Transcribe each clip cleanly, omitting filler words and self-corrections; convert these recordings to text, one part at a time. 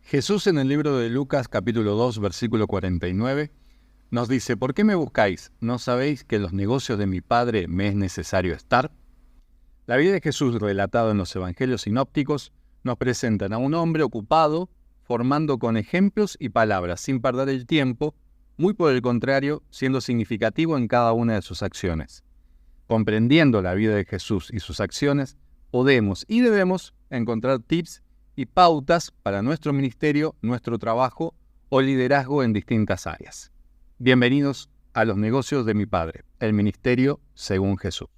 Jesús en el libro de Lucas capítulo 2 versículo 49 nos dice: ¿por qué me buscáis? ¿No sabéis que en los negocios de mi Padre me es necesario estar? La vida de Jesús relatada en los evangelios sinópticos nos presentan a un hombre ocupado, formando con ejemplos y palabras sin perder el tiempo, muy por el contrario, siendo significativo en cada una de sus acciones. Comprendiendo la vida de Jesús y sus acciones, podemos y debemos encontrar tips y pautas para nuestro ministerio, nuestro trabajo o liderazgo en distintas áreas. Bienvenidos a los negocios de mi Padre, el ministerio según Jesús.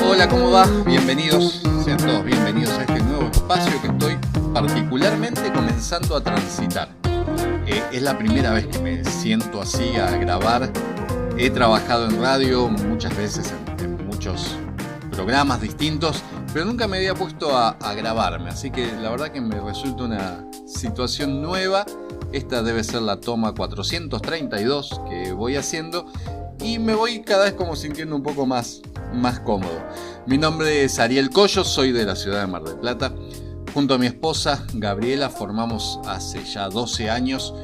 Hola, ¿cómo va? Bienvenidos, sean todos bienvenidos a este nuevo espacio que estoy particularmente comenzando a transitar. Es la primera vez que me siento así a grabar. He trabajado en radio muchas veces en muchos programas distintos, pero nunca me había puesto a grabarme, así que la verdad que me resulta una situación nueva. Esta debe ser la toma 432 que voy haciendo y me voy cada vez como sintiendo un poco más cómodo. Mi nombre es Ariel Collo, soy de la ciudad de Mar del Plata. Junto a mi esposa Gabriela formamos hace ya 12 años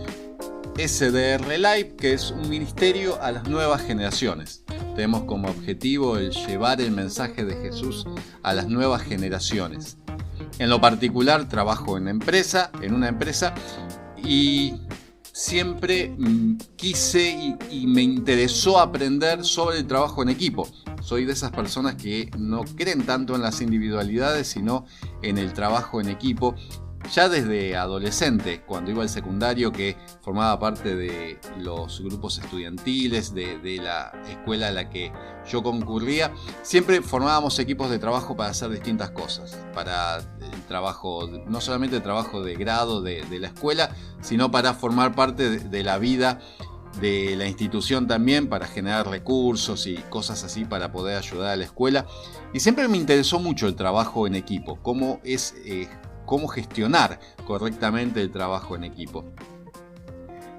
SDR Live, que es un ministerio a las nuevas generaciones. Tenemos como objetivo el llevar el mensaje de Jesús a las nuevas generaciones. En lo particular trabajo en una empresa y siempre quise y me interesó aprender sobre el trabajo en equipo. Soy de esas personas que no creen tanto en las individualidades, sino en el trabajo en equipo. Ya desde adolescente, cuando iba al secundario, que formaba parte de los grupos estudiantiles de la escuela a la que yo concurría, siempre formábamos equipos de trabajo para hacer distintas cosas. Para el trabajo, no solamente el trabajo de grado de la escuela, sino para formar parte de la vida de la institución también, para generar recursos y cosas así para poder ayudar a la escuela. Y siempre me interesó mucho el trabajo en equipo, cómo gestionar correctamente el trabajo en equipo.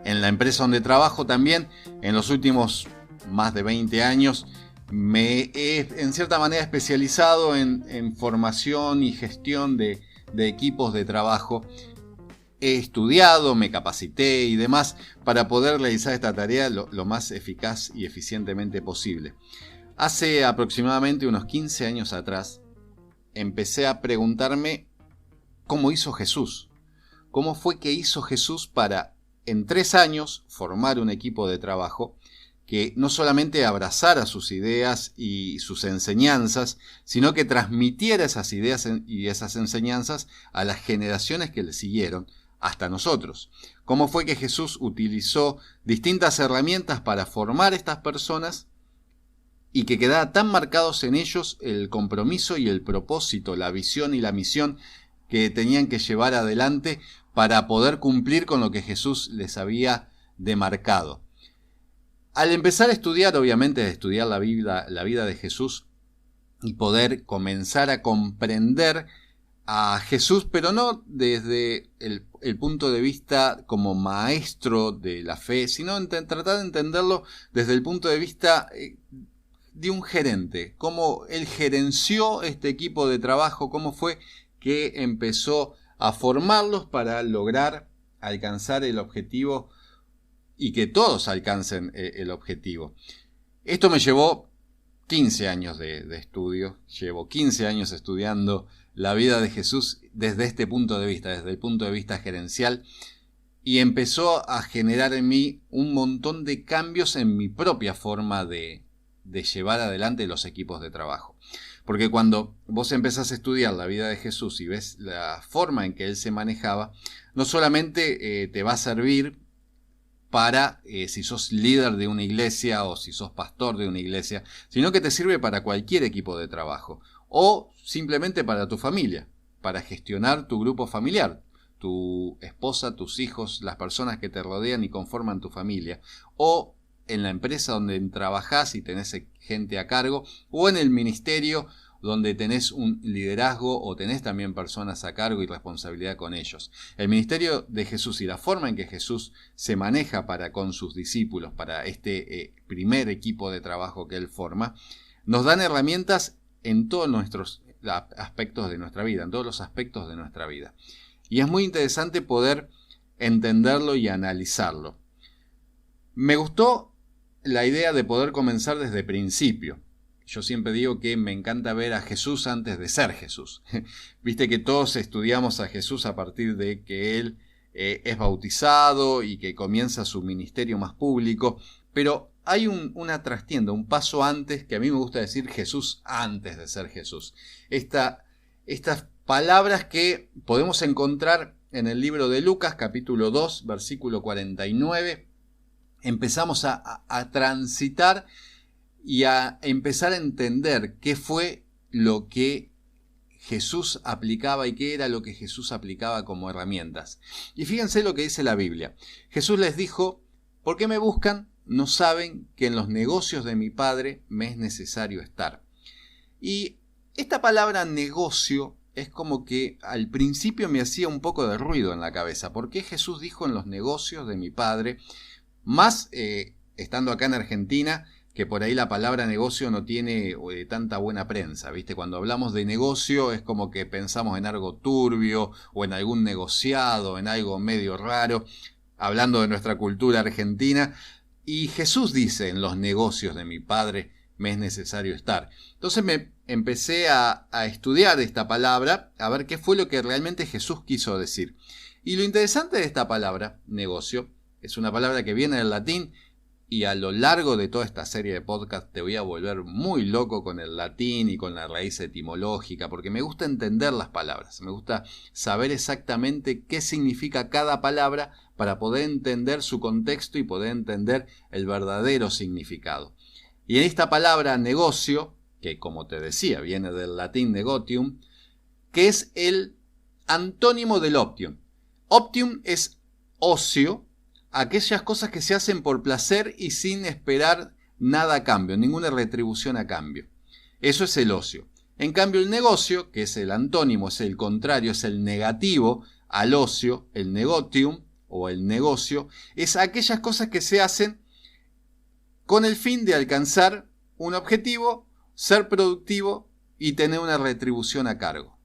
En la empresa donde trabajo también, en los últimos más de 20 años, me he en cierta manera especializado en formación y gestión de equipos de trabajo. He estudiado, me capacité y demás para poder realizar esta tarea lo más eficaz y eficientemente posible. Hace aproximadamente unos 15 años atrás, empecé a preguntarme cómo hizo Jesús. ¿Cómo fue que hizo Jesús para, en 3 años, formar un equipo de trabajo que no solamente abrazara sus ideas y sus enseñanzas, sino que transmitiera esas ideas y esas enseñanzas a las generaciones que le siguieron, hasta nosotros? ¿Cómo fue que Jesús utilizó distintas herramientas para formar estas personas y que quedara tan marcados en ellos el compromiso y el propósito, la visión y la misión que tenían que llevar adelante para poder cumplir con lo que Jesús les había demarcado? Al empezar a estudiar, obviamente, la vida de Jesús y poder comenzar a comprender a Jesús, pero no desde el punto de vista como maestro de la fe, sino tratar de entenderlo desde el punto de vista de un gerente, cómo él gerenció este equipo de trabajo, cómo fue que empezó a formarlos para lograr alcanzar el objetivo y que todos alcancen el objetivo. Esto me llevó 15 años de estudio, llevo 15 años estudiando la vida de Jesús desde este punto de vista, desde el punto de vista gerencial, y empezó a generar en mí un montón de cambios en mi propia forma de llevar adelante los equipos de trabajo. Porque cuando vos empezás a estudiar la vida de Jesús y ves la forma en que él se manejaba, no solamente te va a servir para si sos líder de una iglesia o si sos pastor de una iglesia, sino que te sirve para cualquier equipo de trabajo o simplemente para tu familia, para gestionar tu grupo familiar, tu esposa, tus hijos, las personas que te rodean y conforman tu familia, o en la empresa donde trabajás y tenés gente a cargo, o en el ministerio donde tenés un liderazgo o tenés también personas a cargo y responsabilidad con ellos. El ministerio de Jesús y la forma en que Jesús se maneja para con sus discípulos, para este primer equipo de trabajo que él forma, nos dan herramientas en todos nuestros aspectos de nuestra vida, en todos los aspectos de nuestra vida. Y es muy interesante poder entenderlo y analizarlo. Me gustó la idea de poder comenzar desde el principio. Yo siempre digo que me encanta ver a Jesús antes de ser Jesús. Viste que todos estudiamos a Jesús a partir de que Él es bautizado y que comienza su ministerio más público, pero hay una trastienda, un paso antes, que a mí me gusta decir Jesús antes de ser Jesús. Estas palabras que podemos encontrar en el libro de Lucas, capítulo 2, versículo 49, empezamos a transitar y a empezar a entender qué fue lo que Jesús aplicaba y qué era lo que Jesús aplicaba como herramientas. Y fíjense lo que dice la Biblia. Jesús les dijo: ¿por qué me buscan? No saben que en los negocios de mi Padre me es necesario estar. Y esta palabra negocio es como que al principio me hacía un poco de ruido en la cabeza. ¿Por qué Jesús dijo en los negocios de mi Padre? Más estando acá en Argentina, que por ahí la palabra negocio no tiene tanta buena prensa, ¿viste? Cuando hablamos de negocio es como que pensamos en algo turbio o en algún negociado, en algo medio raro, hablando de nuestra cultura argentina. Y Jesús dice: en los negocios de mi Padre me es necesario estar. Entonces me empecé a estudiar esta palabra, a ver qué fue lo que realmente Jesús quiso decir. Y lo interesante de esta palabra, negocio, es una palabra que viene del latín, y a lo largo de toda esta serie de podcast te voy a volver muy loco con el latín y con la raíz etimológica, porque me gusta entender las palabras, me gusta saber exactamente qué significa cada palabra para poder entender su contexto y poder entender el verdadero significado. Y en esta palabra negocio, que como te decía viene del latín negotium, que es el antónimo del optium. Optium es ocio, aquellas cosas que se hacen por placer y sin esperar nada a cambio, ninguna retribución a cambio. Eso es el ocio. En cambio el negocio, que es el antónimo, es el contrario, es el negativo al ocio, el negotium o el negocio, es aquellas cosas que se hacen con el fin de alcanzar un objetivo, ser productivo y tener una retribución a cargo.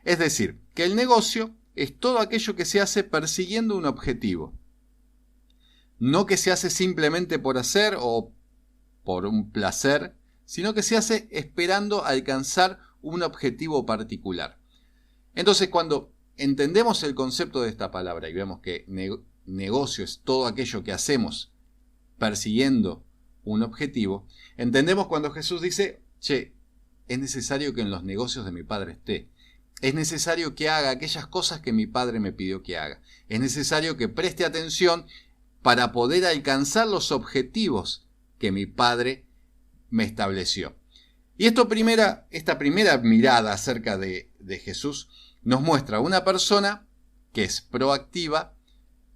Es decir, que el negocio es todo aquello que se hace persiguiendo un objetivo. No que se hace simplemente por hacer o por un placer, sino que se hace esperando alcanzar un objetivo particular. Entonces, cuando entendemos el concepto de esta palabra y vemos que negocio es todo aquello que hacemos persiguiendo un objetivo, entendemos cuando Jesús dice: che, es necesario que en los negocios de mi Padre esté. Es necesario que haga aquellas cosas que mi Padre me pidió que haga. Es necesario que preste atención para poder alcanzar los objetivos que mi Padre me estableció. Y esta primera mirada acerca de Jesús nos muestra una persona que es proactiva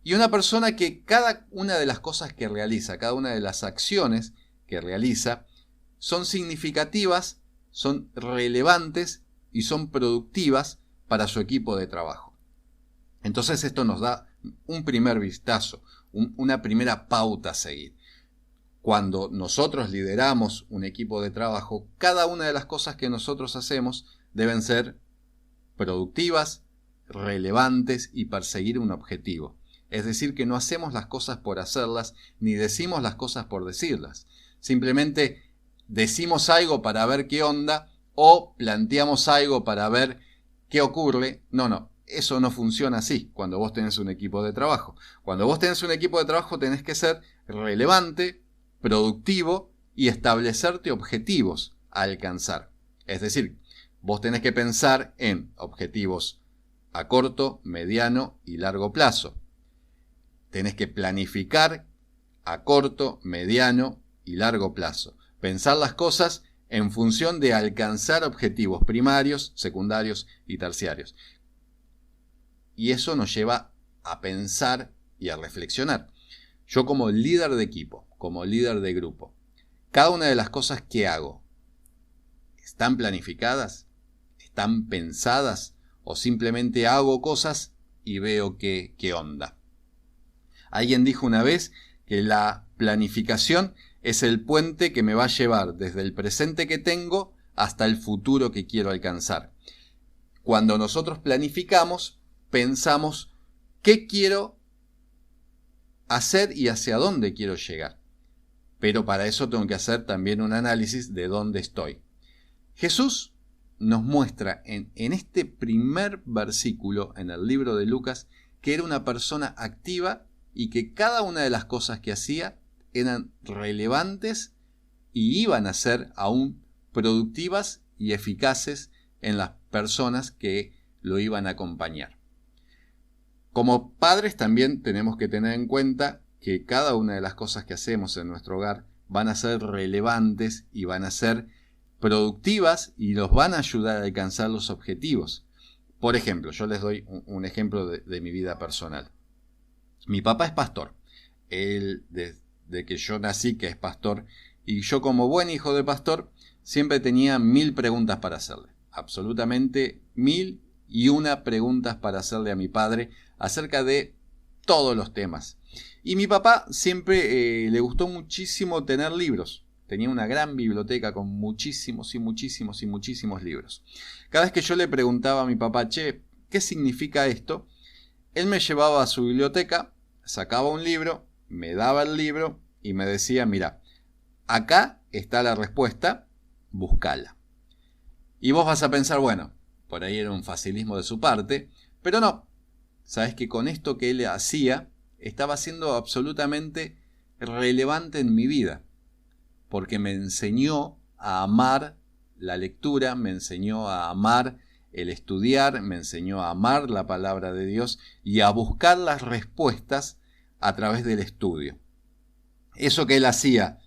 y una persona que cada una de las cosas que realiza, cada una de las acciones que realiza, son significativas, son relevantes y son productivas para su equipo de trabajo. Entonces esto nos da un primer vistazo, una primera pauta a seguir. Cuando nosotros lideramos un equipo de trabajo, cada una de las cosas que nosotros hacemos deben ser productivas, relevantes y perseguir un objetivo. Es decir, que no hacemos las cosas por hacerlas, ni decimos las cosas por decirlas. Simplemente decimos algo para ver qué onda o planteamos algo para ver qué ocurre. No. Eso no funciona así cuando vos tenés un equipo de trabajo. Cuando vos tenés un equipo de trabajo tenés que ser relevante, productivo y establecerte objetivos a alcanzar. Es decir, vos tenés que pensar en objetivos a corto, mediano y largo plazo. Tenés que planificar a corto, mediano y largo plazo. Pensar las cosas en función de alcanzar objetivos primarios, secundarios y terciarios. Y eso nos lleva a pensar y a reflexionar. Yo como líder de equipo, como líder de grupo, cada una de las cosas que hago, ¿están planificadas? ¿Están pensadas? ¿O simplemente hago cosas y veo qué onda? Alguien dijo una vez que la planificación es el puente que me va a llevar desde el presente que tengo hasta el futuro que quiero alcanzar. Cuando nosotros planificamos, pensamos qué quiero hacer y hacia dónde quiero llegar. Pero para eso tengo que hacer también un análisis de dónde estoy. Jesús nos muestra en este primer versículo en el libro de Lucas que era una persona activa y que cada una de las cosas que hacía eran relevantes y iban a ser aún productivas y eficaces en las personas que lo iban a acompañar. Como padres también tenemos que tener en cuenta que cada una de las cosas que hacemos en nuestro hogar van a ser relevantes y van a ser productivas y nos van a ayudar a alcanzar los objetivos. Por ejemplo, yo les doy un ejemplo de mi vida personal. Mi papá es pastor. Él, desde que yo nací, que es pastor, y yo como buen hijo de pastor, siempre tenía 1000 preguntas para hacerle. Absolutamente 1001 preguntas para hacerle a mi padre acerca de todos los temas. Y mi papá siempre le gustó muchísimo tener libros. Tenía una gran biblioteca con muchísimos libros. Cada vez que yo le preguntaba a mi papá, che, ¿qué significa esto? Él me llevaba a su biblioteca, sacaba un libro, me daba el libro y me decía, mira, acá está la respuesta, búscala. Y vos vas a pensar, bueno, por ahí era un facilismo de su parte, pero no. Sabes que con esto que él hacía, estaba siendo absolutamente relevante en mi vida, porque me enseñó a amar la lectura, me enseñó a amar el estudiar, me enseñó a amar la palabra de Dios y a buscar las respuestas a través del estudio. Eso que él hacía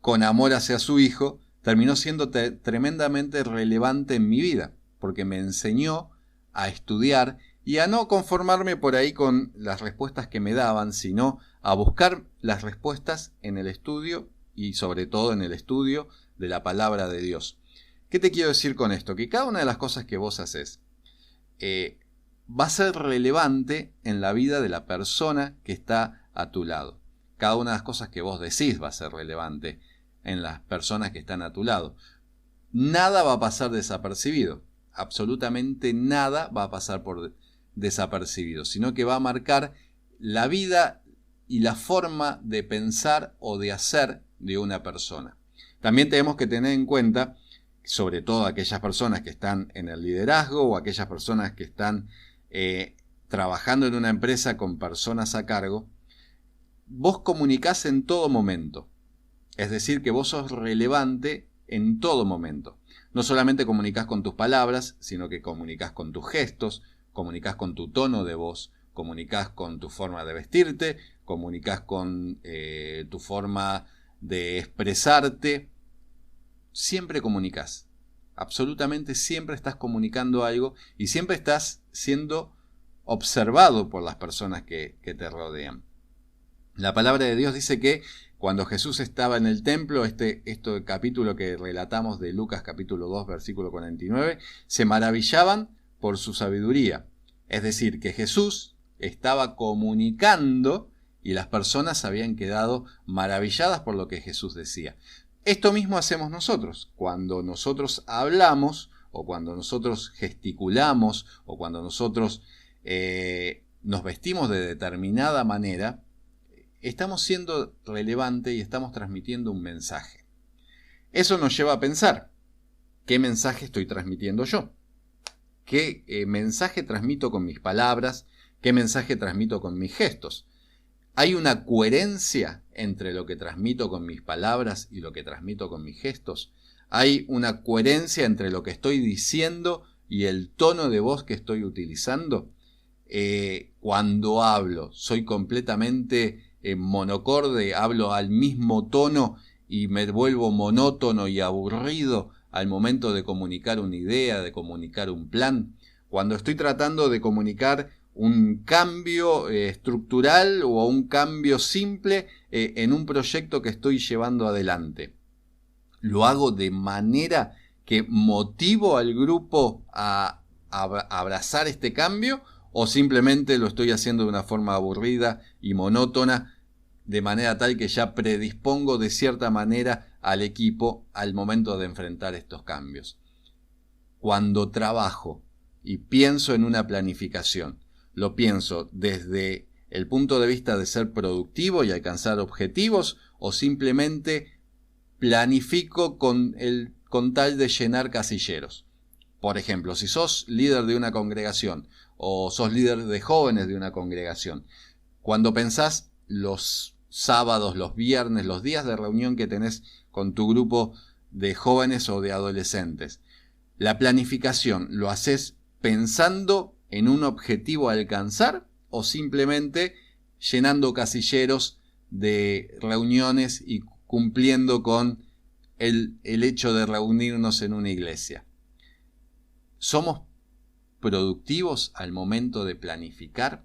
con amor hacia su hijo, terminó siendo tremendamente relevante en mi vida, porque me enseñó a estudiar y a no conformarme por ahí con las respuestas que me daban, sino a buscar las respuestas en el estudio y sobre todo en el estudio de la palabra de Dios. ¿Qué te quiero decir con esto? Que cada una de las cosas que vos haces va a ser relevante en la vida de la persona que está a tu lado. Cada una de las cosas que vos decís va a ser relevante en las personas que están a tu lado. Nada va a pasar desapercibido. Absolutamente nada va a pasar por desapercibido, sino que va a marcar la vida y la forma de pensar o de hacer de una persona. También tenemos que tener en cuenta, sobre todo aquellas personas que están en el liderazgo o aquellas personas que están trabajando en una empresa con personas a cargo, vos comunicás en todo momento. Es decir, que vos sos relevante en todo momento. No solamente comunicás con tus palabras, sino que comunicás con tus gestos, comunicás con tu tono de voz, comunicás con tu forma de vestirte, comunicás con tu forma de expresarte. Siempre comunicás. Absolutamente siempre estás comunicando algo y siempre estás siendo observado por las personas que te rodean. La palabra de Dios dice que cuando Jesús estaba en el templo, este capítulo que relatamos de Lucas capítulo 2 versículo 49, se maravillaban por su sabiduría. Es decir, que Jesús estaba comunicando y las personas habían quedado maravilladas por lo que Jesús decía. Esto mismo hacemos nosotros. Cuando nosotros hablamos o cuando nosotros gesticulamos o cuando nosotros nos vestimos de determinada manera, estamos siendo relevantes y estamos transmitiendo un mensaje. Eso nos lleva a pensar, ¿qué mensaje estoy transmitiendo yo? ¿Qué mensaje transmito con mis palabras? ¿Qué mensaje transmito con mis gestos? ¿Hay una coherencia entre lo que transmito con mis palabras y lo que transmito con mis gestos? ¿Hay una coherencia entre lo que estoy diciendo y el tono de voz que estoy utilizando? Cuando hablo, ¿soy completamente monocorde? ¿Hablo al mismo tono y me vuelvo monótono y aburrido al momento de comunicar una idea, de comunicar un plan? Cuando estoy tratando de comunicar un cambio estructural o un cambio simple en un proyecto que estoy llevando adelante. Lo hago de manera que motivo al grupo a abrazar este cambio, o simplemente lo estoy haciendo de una forma aburrida y monótona, de manera tal que ya predispongo de cierta manera al equipo al momento de enfrentar estos cambios. Cuando trabajo y pienso en una planificación, lo pienso desde el punto de vista de ser productivo y alcanzar objetivos, o simplemente planifico con tal de llenar casilleros. Por ejemplo, si sos líder de una congregación o sos líder de jóvenes de una congregación, cuando pensás los sábados, los viernes, los días de reunión que tenés con tu grupo de jóvenes o de adolescentes, ¿la planificación lo haces pensando en un objetivo a alcanzar o simplemente llenando casilleros de reuniones y cumpliendo con el hecho de reunirnos en una iglesia? ¿Somos productivos al momento de planificar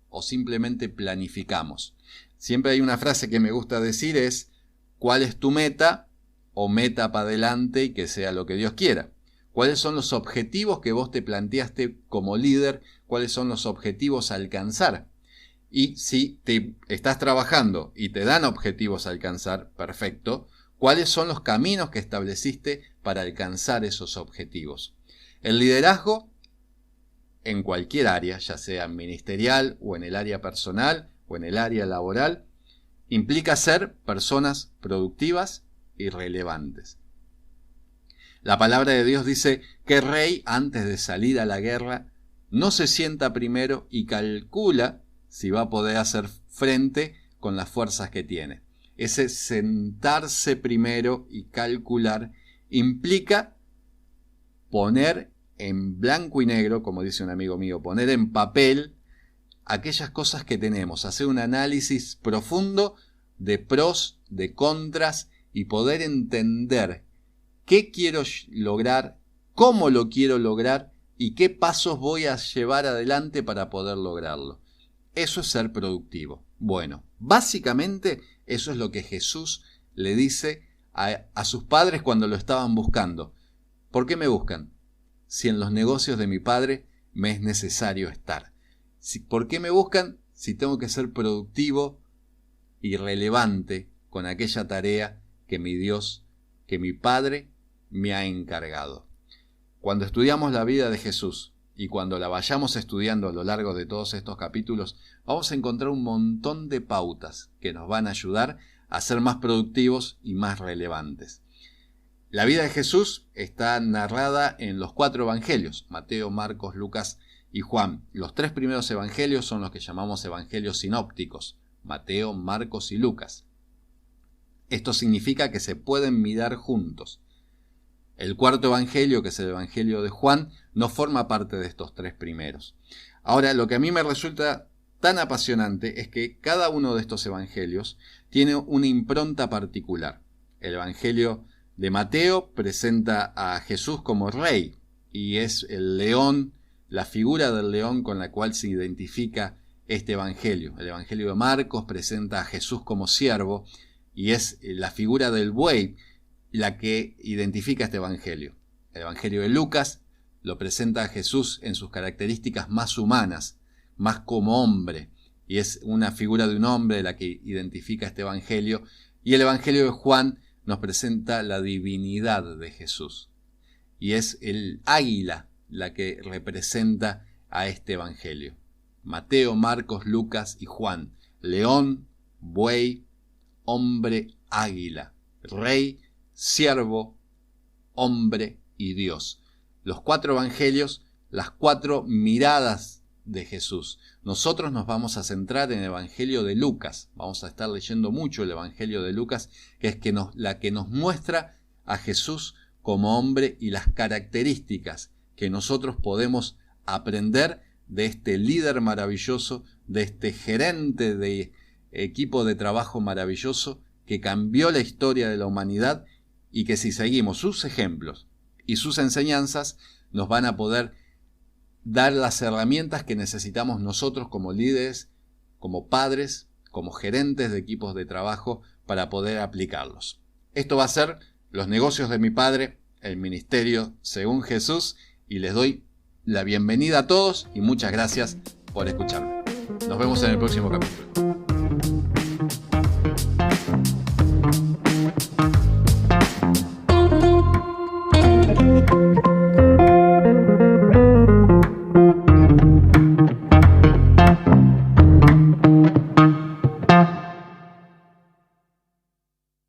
o simplemente planificamos? Siempre hay una frase que me gusta decir, es ¿cuál es tu meta? O meta para adelante y que sea lo que Dios quiera. ¿Cuáles son los objetivos que vos te planteaste como líder? ¿Cuáles son los objetivos a alcanzar? Y si te estás trabajando y te dan objetivos a alcanzar, perfecto. ¿Cuáles son los caminos que estableciste para alcanzar esos objetivos? El liderazgo en cualquier área, ya sea ministerial o en el área personal o en el área laboral, implica ser personas productivas y relevantes. La palabra de Dios dice que el rey, antes de salir a la guerra, no se sienta primero y calcula si va a poder hacer frente con las fuerzas que tiene. Ese sentarse primero y calcular implica poner en blanco y negro, como dice un amigo mío, poner en papel aquellas cosas que tenemos, hacer un análisis profundo de pros, de contras y poder entender qué quiero lograr, cómo lo quiero lograr y qué pasos voy a llevar adelante para poder lograrlo. Eso es ser productivo. Bueno, básicamente eso es lo que Jesús le dice a sus padres cuando lo estaban buscando. ¿Por qué me buscan? Si en los negocios de mi Padre me es necesario estar. ¿Por qué me buscan? Si tengo que ser productivo y relevante con aquella tarea que mi Dios, que mi Padre me ha encargado. Cuando estudiamos la vida de Jesús y cuando la vayamos estudiando a lo largo de todos estos capítulos, vamos a encontrar un montón de pautas que nos van a ayudar a ser más productivos y más relevantes. La vida de Jesús está narrada en los 4 evangelios, Mateo, Marcos, Lucas y Juan. Los 3 primeros evangelios son los que llamamos evangelios sinópticos, Mateo, Marcos y Lucas. Esto significa que se pueden mirar juntos. El 4º evangelio, que es el evangelio de Juan, no forma parte de estos 3 primeros. Ahora, lo que a mí me resulta tan apasionante es que cada uno de estos evangelios tiene una impronta particular. El evangelio de Mateo presenta a Jesús como rey y es el león, la figura del león con la cual se identifica este evangelio. El evangelio de Marcos presenta a Jesús como siervo y es la figura del buey la que identifica este evangelio. El evangelio de Lucas lo presenta a Jesús en sus características más humanas, más como hombre, y es una figura de un hombre la que identifica este evangelio. Y el evangelio de Juan nos presenta la divinidad de Jesús, y es el águila la que representa a este evangelio. Mateo, Marcos, Lucas y Juan. León, buey, hombre, águila, rey, siervo, hombre y Dios. Los 4 evangelios, las 4 miradas de Jesús. Nosotros nos vamos a centrar en el evangelio de Lucas. Vamos a estar leyendo mucho el evangelio de Lucas, que es la que nos muestra a Jesús como hombre y las características que nosotros podemos aprender de este líder maravilloso, de este gerente de equipo de trabajo maravilloso que cambió la historia de la humanidad y que si seguimos sus ejemplos y sus enseñanzas nos van a poder dar las herramientas que necesitamos nosotros como líderes, como padres, como gerentes de equipos de trabajo para poder aplicarlos. Esto va a ser Los negocios de mi padre, el ministerio según Jesús, y les doy la bienvenida a todos y muchas gracias por escucharme. Nos vemos en el próximo capítulo.